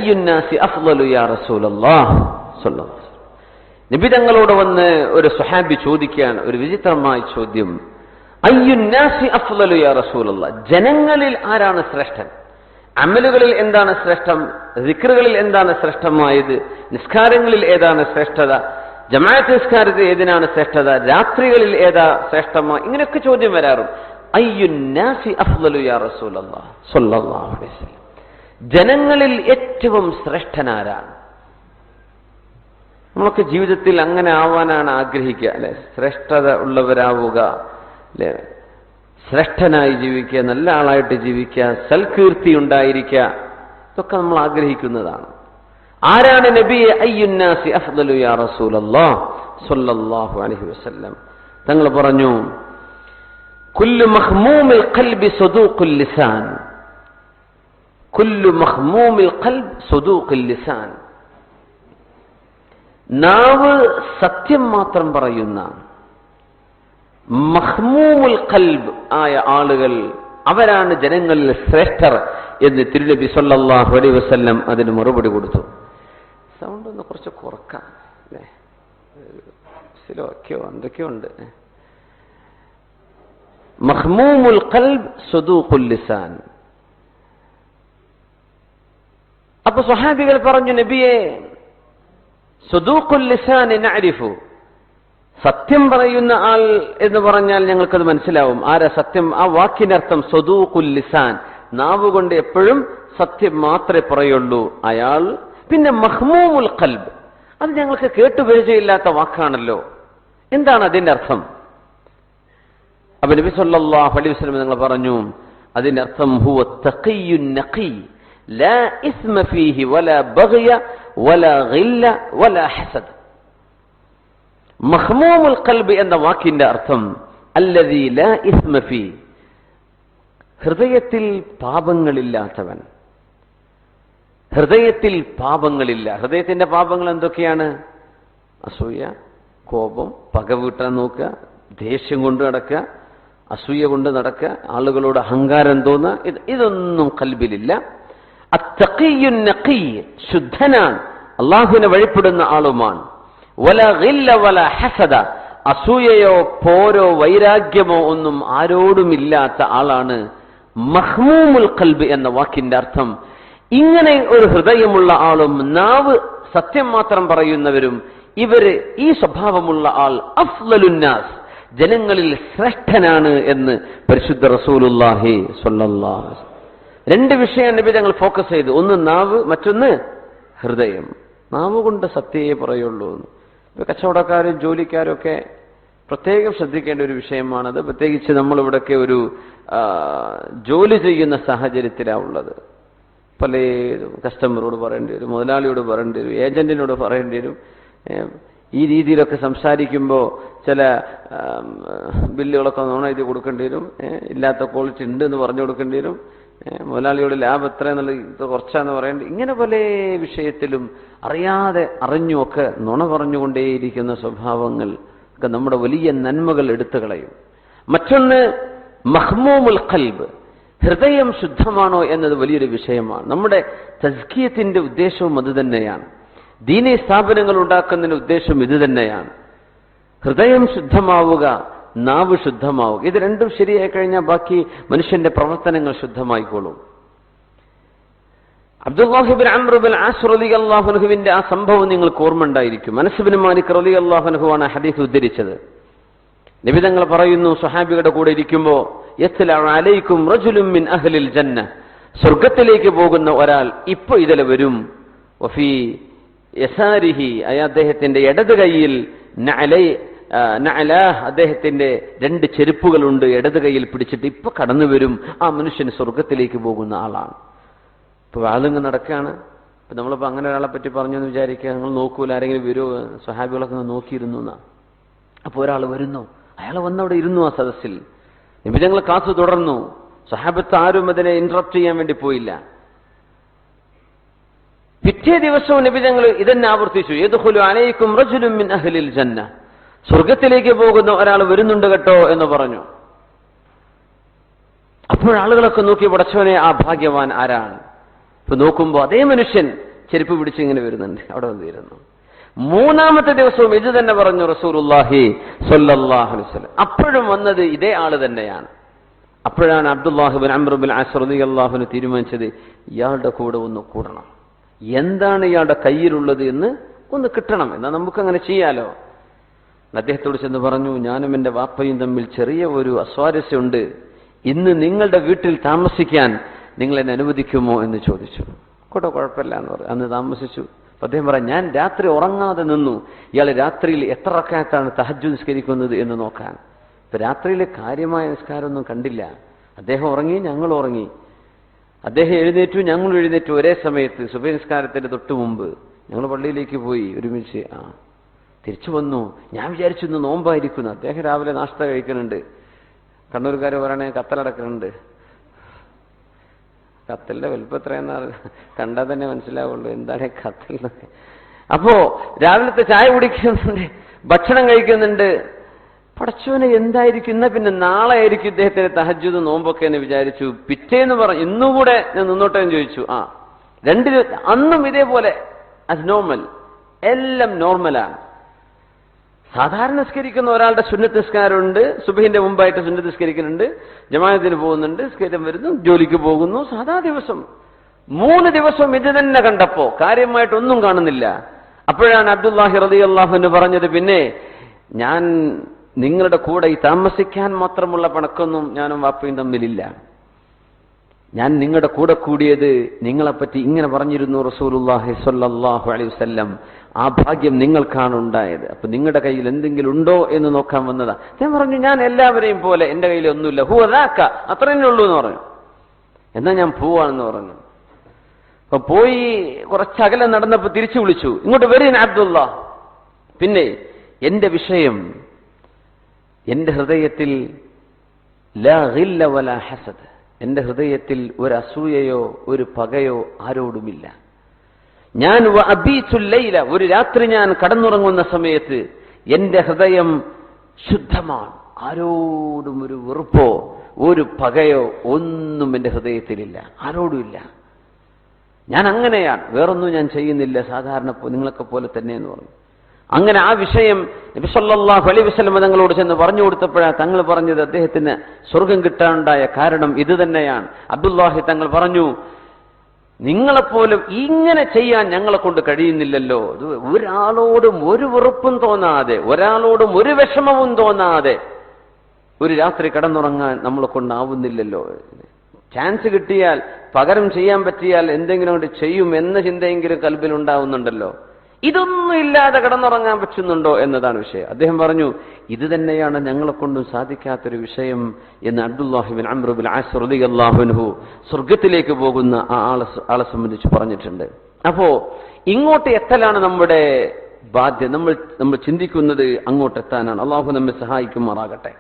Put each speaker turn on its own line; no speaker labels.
അയ്യുന്നാസി അഫ്ളലു യാ റസൂലല്ലാഹ് സ്വല്ലല്ലാഹു അലൈഹി വസല്ലം. നബി തങ്ങളോട് വന്ന് ഒരു സ്വഹാബി ചോദിക്കുകയാണ്, ഒരു വിചിത്രമായ ചോദ്യം. അയ്യുന്നാസി അഫ്ളലു യാ റസൂലല്ലാഹ്, ജനങ്ങളിൽ ആരാണ് ശ്രേഷ്ഠൻ? അമലുകളിൽ എന്താണ് ശ്രേഷ്ഠം? ദിക്റുകളിൽ എന്താണ് ശ്രേഷ്ഠമായത്? നിസ്കാരങ്ങളിൽ ഏതാണ് ശ്രേഷ്ഠത? ജമാഅത്ത് നിസ്കാരത്തിൽ ഏതിനാണ് ശ്രേഷ്ഠത? രാത്രികളിൽ ഏതാ ശ്രേഷ്ഠമായ? ഇങ്ങനെയൊക്കെ ചോദ്യം വരാറും. അയ്യുന്നാസി അഫ്ളലു യാ റസൂലല്ലാഹ് സ്വല്ലല്ലാഹു അലൈഹി വസല്ലം, ജനങ്ങളിൽ ഏറ്റവും ശ്രേഷ്ഠനാരാണ്? നമ്മളൊക്കെ ജീവിതത്തിൽ അങ്ങനെ ആവാനാണ് ആഗ്രഹിക്കുക, അല്ലെ? ശ്രേഷ്ഠത ഉള്ളവരാവുക, അല്ലെ? ശ്രേഷ്ഠനായി ജീവിക്കുക, നല്ല ആളായിട്ട് ജീവിക്കുക, സൽകീർത്തി ഉണ്ടായിരിക്കുക, ഇതൊക്കെ നമ്മൾ ആഗ്രഹിക്കുന്നതാണ്. ആരാണ് നബിയെ അയ്യുന്നാസി അഫ്ളലു യാ റസൂലല്ലാഹ് സ്വല്ലല്ലാഹു അലൈഹി വസല്ലം? തങ്ങൾ പറഞ്ഞു, കുല്ലു മഖ്മൂമിൽ ഖൽബി സദൂഖുൽ ലിസാൻ. കുല്ലു മഖ്മൂമിൽ ഖൽബ് സദൂഖുൽ ലിസാൻ. നാവ് സത്യം മാത്രം പറയുന്ന മഖ്മൂമുൽ ഖൽബ് ആയ ആളുകൾ, അവരാണ് ജനങ്ങളിൽ ശ്രേഷ്ഠർ എന്ന് തിരുനബി സല്ലല്ലാഹു അലൈഹി വസല്ലം അതിന് മറുപടി കൊടുത്തു. സൗണ്ട് ഒന്ന് കുറച്ച് കുറക്കാം, അല്ലേ? സിലോക്കോ എന്തൊക്കെയോ ഉണ്ട്. മഖ്മൂമുൽ ഖൽബ് സദൂഖുൽ ലിസാൻ. അപ്പൊ സ്വഹാബികൾ പറഞ്ഞു, നബിയെ, സദൂഖുൽ ലിസാൻ നഅരിഫു, സത്യം പറയുന്ന ആൾ എന്ന് പറഞ്ഞാൽ ഞങ്ങൾക്കത് മനസ്സിലാവും. ആരാ സത്യം? ആ വാക്കിനർത്ഥം സദൂഖുൽ ലിസാൻ, നാവ് കൊണ്ട് എപ്പോഴും സത്യം മാത്രമേ പറയുള്ളൂ അയാൾ. പിന്നെ മഖ്മൂമുൽ ഖൽബ്, അത് ഞങ്ങൾക്ക് കേട്ടുപരിചയമില്ലാത്ത വാക്കാണല്ലോ, എന്താണ് അതിന്റെ അർത്ഥം? അപ്പൊ നബി സല്ലല്ലാഹു അലൈഹി വസല്ലം നിങ്ങൾ പറഞ്ഞു, അതിന്റെ അർത്ഥം ഹുവ തഖിയ്യുൻ നഖി ലാ ഇസ്മ ഫീഹി വലാ ബഗ്യ വലാ ഗില്ല വലാ ഹസദ്. മഖ്മൂമുൽ ഖൽബ് എന്ന വാക്കിന്റെ അർത്ഥം അല്ലദീ ലാ ഇസ്മ ഫീ, ഹൃദയത്തിൽ പാപങ്ങളില്ലാത്തവൻ. ഹൃദയത്തിൽ പാപങ്ങളില്ല. ഹൃദയത്തിന്റെ പാപങ്ങൾ എന്തൊക്കെയാണ്? അസൂയ, കോപം, പക വീട്ടാൻ നോക്കുക, ദേഷ്യം കൊണ്ട് നടക്കുക, അസൂയ കൊണ്ട് നടക്കുക, ആളുകളോട് അഹങ്കാരം തോന്നുക, ഇതൊന്നും ഖൽബിലില്ല. അത്തഖിയ്യുൻ നഖി, ശുദ്ധനാണ്, അല്ലാഹുവിനെ വഴിപ്പെടുന്ന ആളുമാണ്. വലാ ഗില്ല വലാ ഹസദ, അസൂയയോ പോരോ വൈരാഗ്യമോ ഒന്നും ആരോടുമില്ലാത്ത ആളാണ് മഖ്മൂമുൽ ഖൽബ് എന്ന വാക്കിന്റെ അർത്ഥം. ഇങ്ങനെ ഒരു ഹൃദയമുള്ള ആളും നാവ് സത്യം മാത്രം പറയുന്നവരും, ഇവര് ഈ സ്വഭാവമുള്ള ആൾ അഫ്ളലുന്നാസ്, ജനങ്ങളിൽ ശ്രേഷ്ഠനാണ് എന്ന് പരിശുദ്ധ റസൂലുള്ളാഹി സ്വല്ലല്ലാഹു അലൈഹി വസല്ലം. രണ്ട് വിഷയം നബി തങ്ങൾ ഫോക്കസ് ചെയ്തു. ഒന്ന് നാവ്, മറ്റൊന്ന് ഹൃദയം. നാവ് കൊണ്ട് സത്യമേ പറയുള്ളൂ. ഇപ്പൊ കച്ചവടക്കാരും ജോലിക്കാരും ഒക്കെ പ്രത്യേകം ശ്രദ്ധിക്കേണ്ട ഒരു വിഷയമാണത്. പ്രത്യേകിച്ച് നമ്മളിവിടൊക്കെ ഒരു ജോലി ചെയ്യുന്ന സാഹചര്യത്തിലാണ് ഉള്ളത്. പല കസ്റ്റമറോട് പറയേണ്ടി വരും, മുതലാളിയോട് പറയേണ്ടി വരും, ഏജന്റിനോട് പറയേണ്ടി വരും. ഈ രീതിയിലൊക്കെ സംസാരിക്കുമ്പോൾ ചില ബില്ലുകളൊക്കെ എഴുതി കൊടുക്കേണ്ടി വരും, ഇല്ലാത്ത ക്വാളിറ്റി ഉണ്ട് എന്ന് പറഞ്ഞു കൊടുക്കേണ്ടി വരും, മുതലാളിയോട് ലാഭം എത്ര എന്നുള്ളത് ഇത് കുറച്ചാന്ന് പറയേണ്ടി, ഇങ്ങനെ പല വിഷയത്തിലും അറിയാതെ അറിഞ്ഞുമൊക്കെ നുണ പറഞ്ഞുകൊണ്ടേയിരിക്കുന്ന സ്വഭാവങ്ങൾ ഒക്കെ നമ്മുടെ വലിയ നന്മകൾ എടുത്തു കളയും. മറ്റൊന്ന് മഖ്മൂമുൽ ഖൽബ്, ഹൃദയം ശുദ്ധമാണോ എന്നത് വലിയൊരു വിഷയമാണ്. നമ്മുടെ തസ്കിയത്തിന്റെ ഉദ്ദേശവും അത് തന്നെയാണ്. ദീനീ സ്ഥാപനങ്ങൾ ഉണ്ടാക്കുന്നതിന്റെ ഉദ്ദേശം ഇത് തന്നെയാണ്. ഹൃദയം ശുദ്ധമാവുക, നാവ് ശുദ്ധമാവുക. ഇത് രണ്ടും ശരിയായി കഴിഞ്ഞാൽ ബാക്കി മനുഷ്യന്റെ പ്രവർത്തനങ്ങൾ ശുദ്ധമായിക്കോളും. അബ്ദുല്ലാഹി ഇബ്നു അംർ ഇബ്നു ആസ് റളിയല്ലാഹു അൻഹുവിന്റെ ആ സംഭവം നിങ്ങൾക്ക് ഓർമ്മ ഉണ്ടായിരിക്കും. അനസ് ഇബ്നു മാലിക് റളിയല്ലാഹു അൻഹു ആണ് ഹദീസ് ഉദ്ധരിച്ചത്. നബി തങ്ങൾ പറയുന്നു, സ്വഹാബികളുടെ കൂടെ ഇരിക്കുമ്പോൾ, യത്ലഉ അലൈക്കും റജുലുൻ മിൻ അഹ്ലിൽ ജന്ന, സ്വർഗ്ഗത്തിലേക്ക് പോകുന്ന ഒരാൾ ഇപ്പൊ ഇതിലെ വരും. വഫീ യസാരിഹി, അദ്ദേഹത്തിന്റെ ഇടത് കൈയിൽ നഅലാഹ്, അദ്ദേഹത്തിന്റെ രണ്ട് ചെരുപ്പുകളുണ്ട്, ഇടത് കൈയിൽ പിടിച്ചിട്ട് ഇപ്പൊ കടന്നു വരും. ആ മനുഷ്യൻ സ്വർഗത്തിലേക്ക് പോകുന്ന ആളാണ്. ഇപ്പൊ ആളിങ്ങ് നടക്കുകയാണ്. ഇപ്പൊ നമ്മളിപ്പോ അങ്ങനെ ഒരാളെ പറ്റി പറഞ്ഞു എന്ന് വിചാരിക്കുക, നിങ്ങൾ നോക്കൂല, ആരെങ്കിലും വരുമോ? സ്വഹാബികളൊക്കെ നോക്കിയിരുന്നു എന്നാ. അപ്പൊ ഒരാൾ വരുന്നു, അയാൾ വന്നവിടെ ഇരുന്നു ആ സദസ്സിൽ. നബി തങ്ങൾ ക്ലാസ് തുടർന്നു. സ്വഹാബത്ത് ആരും അതിനെ ഇന്ററപ്റ്റ് ചെയ്യാൻ വേണ്ടി പോയില്ല. പിറ്റേ ദിവസവും നബി തങ്ങൾ ഇതന്നെ ആവർത്തിച്ചു, യദ്ഖുലു അലൈക്കും റജുലുൻ മിൻ അഹ്ലിൽ ജന്ന, സ്വർഗത്തിലേക്ക് പോകുന്ന ഒരാൾ വരുന്നുണ്ട് കേട്ടോ എന്ന് പറഞ്ഞു. അപ്പോൾ ആളുകളൊക്കെ നോക്കി, പടച്ചവനെ, ആ ഭാഗ്യവാൻ ആരാണ്? ഇപ്പൊ നോക്കുമ്പോ അതേ മനുഷ്യൻ ചെരുപ്പ് പിടിച്ച് ഇങ്ങനെ വരുന്നുണ്ട്, അവിടെ വന്നിരുന്നു. മൂന്നാമത്തെ ദിവസവും ഇത് തന്നെ പറഞ്ഞു റസൂലുള്ളാഹി സ്വല്ലല്ലാഹു അലൈഹി വസല്ലം. അപ്പോഴും വന്നത് ഇതേ ആള് തന്നെയാണ്. അപ്പോഴാണ് Abdullahi bin Amr bin as റളിയല്ലാഹു അൻഹു തീരുമാനിച്ചത്, ഇയാളുടെ കൂടെ ഒന്ന് കൂടണം, എന്താണ് ഇയാളുടെ കയ്യിലുള്ളത് എന്ന് ഒന്ന് കിട്ടണം, എന്നാൽ നമുക്കങ്ങനെ ചെയ്യാലോ. അദ്ദേഹത്തോട് ചെന്ന് പറഞ്ഞു, ഞാനും എൻ്റെ വാപ്പയും തമ്മിൽ ചെറിയ ഒരു അസ്വാരസ്യമുണ്ട്, ഇന്ന് നിങ്ങളുടെ വീട്ടിൽ താമസിക്കാൻ നിങ്ങൾ എന്നെ അനുവദിക്കുമോ എന്ന് ചോദിച്ചു. കുഴപ്പമില്ല എന്ന് പറഞ്ഞു. അന്ന് താമസിച്ചു. അദ്ദേഹം പറയാം, ഞാൻ രാത്രി ഉറങ്ങാതെ നിന്നു, ഇയാൾ രാത്രിയിൽ എത്ര റക്അത്താണ് തഹജ്ജുദ് നിസ്കരിക്കുന്നത് എന്ന് നോക്കാൻ. ഇപ്പൊ രാത്രിയിൽ കാര്യമായ നിസ്കാരമൊന്നും കണ്ടില്ല. അദ്ദേഹം ഉറങ്ങി, ഞങ്ങൾ ഉറങ്ങി. അദ്ദേഹം എഴുന്നേറ്റു, ഞങ്ങൾ എഴുന്നേറ്റു ഒരേ സമയത്ത്. സുബഹി നിസ്കാരത്തിന്റെ തൊട്ടു മുമ്പ് ഞങ്ങൾ പള്ളിയിലേക്ക് പോയി ഒരുമിച്ച്. തിരിച്ചു വന്നു. ഞാൻ വിചാരിച്ചു ഇന്ന് നോമ്പായിരിക്കുന്നു. അദ്ദേഹം രാവിലെ നാശ്ത കഴിക്കുന്നുണ്ട്. കണ്ണൂർക്കാർ പറയണേ കത്തലടക്കുന്നുണ്ട്. കത്തലിന്റെ വലുപ്പം എത്രയെന്നാ കണ്ടാൽ തന്നെ മനസ്സിലാവുള്ളൂ എന്താണ് കത്തലിനൊക്കെ. അപ്പോ രാവിലത്തെ ചായ കുടിക്കുന്നുണ്ട്, ഭക്ഷണം കഴിക്കുന്നുണ്ട്. പടച്ചോനെ എന്തായിരിക്കും, എന്നാ പിന്നെ നാളെ ആയിരിക്കും ഇദ്ദേഹത്തിന് തഹജ്ജുദ് നോമ്പൊക്കെ എന്ന് വിചാരിച്ചു. പിറ്റേന്ന് പറഞ്ഞു ഇന്നുകൂടെ ഞാൻ നിന്നോട്ടെ എന്ന് ചോദിച്ചു. അന്നും ഇതേപോലെ ആസ് നോർമൽ, എല്ലാം നോർമലാണ്. സാധാരണ നിസ്കരിക്കുന്ന ഒരാളുടെ സുന്നത്ത് നിസ്കാരമുണ്ട്, സുബഹിന്റെ മുമ്പായിട്ട് സുന്നത്ത് നിസ്കരിക്കുന്നുണ്ട്, ജമാഅത്തിന് പോകുന്നുണ്ട്, നിസ്കാരം വരുന്നു, ജോലിക്ക് പോകുന്നു, സാധാ ദിവസം. 3 ദിവസം ഇത് തന്നെ കണ്ടപ്പോ കാര്യമായിട്ടൊന്നും കാണുന്നില്ല. അപ്പോഴാണ് അബ്ദുല്ലാഹി റളിയല്ലാഹു അൻഹു പറഞ്ഞത്, പിന്നെ ഞാൻ നിങ്ങളുടെ കൂടെ ഈ താമസിക്കാൻ മാത്രമുള്ള പണക്കൊന്നും ഞാനും വാപ്പയും തമ്മിലില്ല. ഞാൻ നിങ്ങളുടെ കൂടെ കൂടിയത് നിങ്ങളെപ്പറ്റി ഇങ്ങനെ പറഞ്ഞിരുന്നു റസൂലുള്ളാഹി സ്വല്ലല്ലാഹു അലൈഹി വസല്ലം, ആ ഭാഗ്യം നിങ്ങൾക്കാണ് ഉണ്ടായത്. അപ്പൊ നിങ്ങളുടെ കയ്യിൽ എന്തെങ്കിലും ഉണ്ടോ എന്ന് നോക്കാൻ വന്നതാ. ഞാൻ പറഞ്ഞു, ഞാൻ എല്ലാവരെയും പോലെ എന്റെ കയ്യിൽ ഒന്നുമില്ല, ഹുവ ദാക, അത്ര തന്നെ ഉള്ളൂ എന്ന് പറഞ്ഞു. എന്നാ ഞാൻ പോവാണെന്ന് പറഞ്ഞു. അപ്പൊ പോയി കുറച്ചകലെ നടന്നപ്പോ തിരിച്ചു വിളിച്ചു, ഇങ്ങോട്ട് വരീൻ അബ്ദുള്ള. പിന്നെ എന്റെ വിഷയം, എന്റെ ഹൃദയത്തിൽ ലാ ഗില്ല വലാ ഹസദ്, എന്റെ ഹൃദയത്തിൽ ഒരു അസൂയയോ ഒരു പകയോ ആരോടുമില്ല. ഞാൻ വഅബീതുൽ-ലൈല, ഒരു രാത്രി ഞാൻ കടന്നുറങ്ങുന്ന സമയത്ത് എന്റെ ഹൃദയം ശുദ്ധമാണ്, ആരോടും ഒരു വെറുപ്പോ ഒരു പകയോ ഒന്നും എന്റെ ഹൃദയത്തിലില്ല, ആരോടുമില്ല. ഞാൻ അങ്ങനെയാണ്, വേറൊന്നും ഞാൻ ചെയ്യുന്നില്ല, സാധാരണ നിങ്ങളൊക്കെ പോലെ തന്നെ എന്ന് പറഞ്ഞു. അങ്ങനെ ആ വിഷയം നബി സല്ലല്ലാഹു അലൈഹി വസല്ലം തങ്ങളോട് ചെന്ന് പറഞ്ഞു കൊടുത്തപ്പോഴാണ് തങ്ങൾ പറഞ്ഞത്, അദ്ദേഹത്തിന് സ്വർഗം കിട്ടാനുണ്ടായ കാരണം ഇത് തന്നെയാണ്. അബ്ദുല്ലാഹി തങ്ങൾ പറഞ്ഞു, നിങ്ങളെപ്പോലും ഇങ്ങനെ ചെയ്യാൻ ഞങ്ങളെ കൊണ്ട് കഴിയുന്നില്ലല്ലോ. ഒരാളോടും ഒരു വെറുപ്പും തോന്നാതെ, ഒരാളോടും ഒരു വിഷമവും തോന്നാതെ ഒരു രാത്രി കടന്നുറങ്ങാൻ നമ്മളെ കൊണ്ടാവുന്നില്ലല്ലോ. ചാൻസ് കിട്ടിയാൽ, പകരം ചെയ്യാൻ പറ്റിയാൽ എന്തെങ്കിലും കൊണ്ട് ചെയ്യും എന്ന ചിന്തയെങ്കിലും കൽബിൽ ഉണ്ടാവുന്നുണ്ടല്ലോ. ഇതൊന്നും ഇല്ലാതെ കടന്നുറങ്ങാൻ പറ്റുന്നുണ്ടോ എന്നതാണ് വിഷയം. അദ്ദേഹം പറഞ്ഞു, ഇത് തന്നെയാണ് ഞങ്ങളെ കൊണ്ടും സാധിക്കാത്തൊരു വിഷയം എന്ന് Abdullahi bin Amr bin as റളിയല്ലാഹു അൻഹു സ്വർഗത്തിലേക്ക് പോകുന്ന ആ ആളെ സംബന്ധിച്ച് പറഞ്ഞിട്ടുണ്ട്. അപ്പോ ഇങ്ങോട്ട് എത്തലാണ് നമ്മുടെ ബാധ്യത. നമ്മൾ ചിന്തിക്കുന്നത് അങ്ങോട്ട് എത്താനാണ്. അള്ളാഹു നമ്മെ സഹായിക്കുമാറാകട്ടെ.